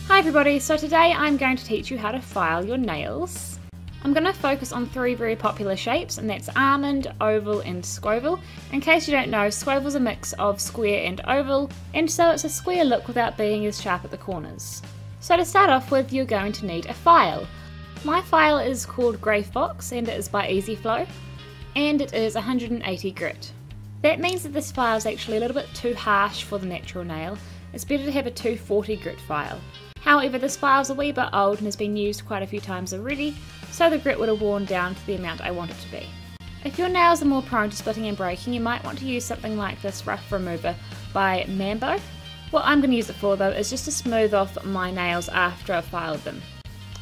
Hi everybody, so today I'm going to teach you how to file your nails. I'm going to focus on three very popular shapes, and that's almond, oval and squoval. In case you don't know, squoval's a mix of square and oval, and so it's a square look without being as sharp at the corners. So to start off with, you're going to need a file. My file is called Grey Fox and it is by EasyFlow, and it is 180 grit. That means that this file is actually a little bit too harsh for the natural nail. It's better to have a 240 grit file. However, this file is a wee bit old and has been used quite a few times already, so the grit would have worn down to the amount I want it to be. If your nails are more prone to splitting and breaking, you might want to use something like this rough remover by Mambo. What I'm going to use it for though is just to smooth off my nails after I've filed them.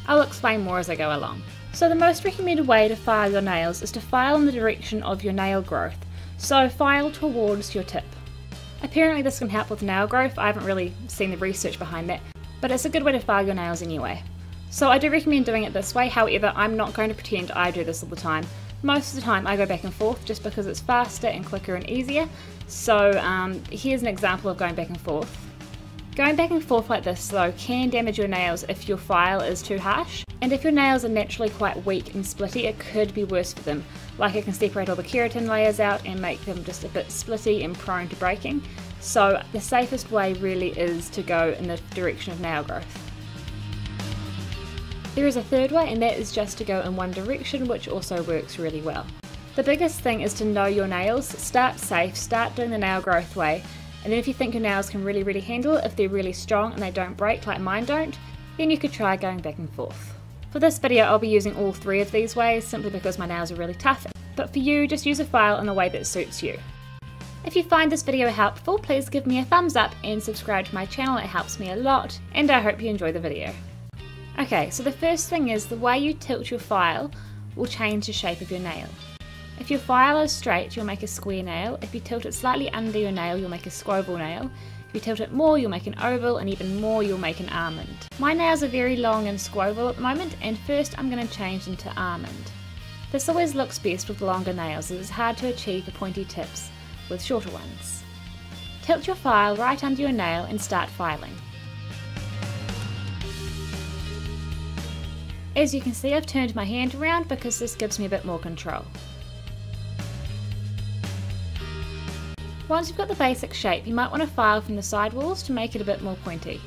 I'll explain more as I go along. So the most recommended way to file your nails is to file in the direction of your nail growth, so file towards your tip. Apparently this can help with nail growth. I haven't really seen the research behind that, but it's a good way to file your nails anyway. So I do recommend doing it this way, however I'm not going to pretend I do this all the time. Most of the time I go back and forth just because it's faster and quicker and easier. So here's an example of going back and forth. Going back and forth like this though can damage your nails if your file is too harsh, and if your nails are naturally quite weak and splitty, it could be worse for them. Like it can separate all the keratin layers out and make them just a bit splitty and prone to breaking. So the safest way really is to go in the direction of nail growth. There is a third way, and that is just to go in one direction, which also works really well. The biggest thing is to know your nails. Start safe, start doing the nail growth way, and then if you think your nails can really handle it, if they're really strong and they don't break like mine don't, then you could try going back and forth. For this video I'll be using all three of these ways simply because my nails are really tough, but for you just use a file in a way that suits you. If you find this video helpful, please give me a thumbs up and subscribe to my channel, it helps me a lot, and I hope you enjoy the video. Okay, so the first thing is the way you tilt your file will change the shape of your nail. If your file is straight, you'll make a square nail. If you tilt it slightly under your nail, you'll make a squoval nail. If you tilt it more, you'll make an oval, and even more, you'll make an almond. My nails are very long and squoval at the moment, and first I'm going to change them to almond. This always looks best with longer nails, as it's hard to achieve the pointy tips with shorter ones. Tilt your file right under your nail and start filing. As you can see, I've turned my hand around because this gives me a bit more control. Once you've got the basic shape, you might want to file from the side walls to make it a bit more pointy.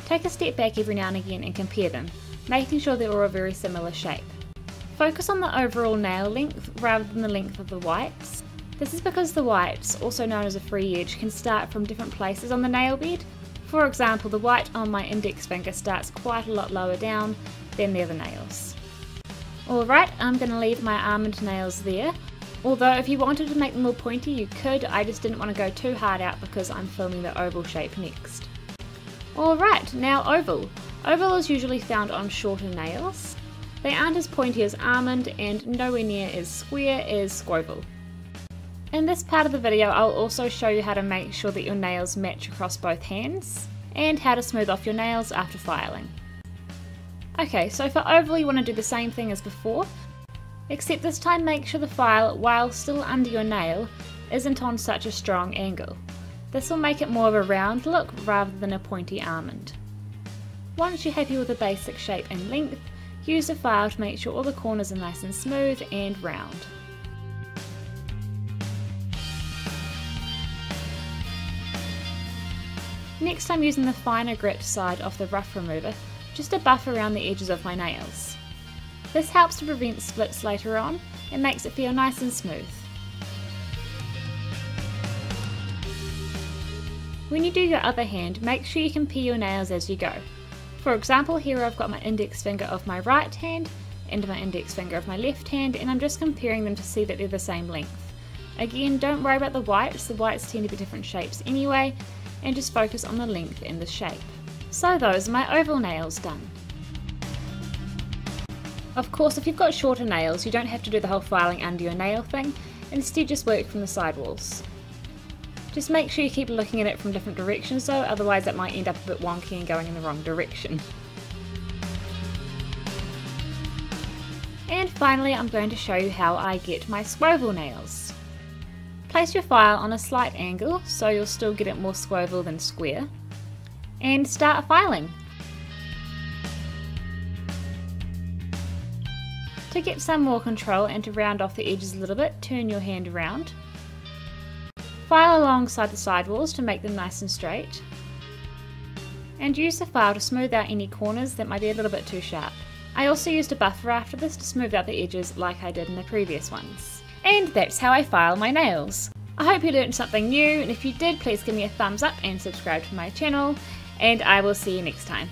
Take a step back every now and again and compare them, making sure they're all a very similar shape. Focus on the overall nail length rather than the length of the whites. This is because the whites, also known as a free edge, can start from different places on the nail bed. For example, the white on my index finger starts quite a lot lower down than the other nails. Alright, I'm going to leave my almond nails there. Although if you wanted to make them more pointy you could, I just didn't want to go too hard out because I'm filming the oval shape next. Alright, now oval. Oval is usually found on shorter nails. They aren't as pointy as almond and nowhere near as square as squoval. In this part of the video I'll also show you how to make sure that your nails match across both hands, and how to smooth off your nails after filing. Okay, so for oval you want to do the same thing as before, except this time make sure the file, while still under your nail, isn't on such a strong angle. This will make it more of a round look rather than a pointy almond. Once you're happy with the basic shape and length, use the file to make sure all the corners are nice and smooth and round. Next I'm using the finer grit side of the rough remover just to buff around the edges of my nails. This helps to prevent splits later on and makes it feel nice and smooth. When you do your other hand, make sure you compare your nails as you go. For example, here I've got my index finger of my right hand and my index finger of my left hand, and I'm just comparing them to see that they're the same length. Again, don't worry about the whites tend to be different shapes anyway, and just focus on the length and the shape. So those are my oval nails done. Of course, if you've got shorter nails, you don't have to do the whole filing under your nail thing, instead just work from the side walls. Just make sure you keep looking at it from different directions though, otherwise it might end up a bit wonky and going in the wrong direction. And finally I'm going to show you how I get my squoval nails. Place your file on a slight angle so you'll still get it more squoval than square, and start filing. To get some more control and to round off the edges a little bit, turn your hand around. File alongside the sidewalls to make them nice and straight, and use the file to smooth out any corners that might be a little bit too sharp. I also used a buffer after this to smooth out the edges like I did in the previous ones. And that's how I file my nails. I hope you learned something new, and if you did, please give me a thumbs up and subscribe to my channel, and I will see you next time.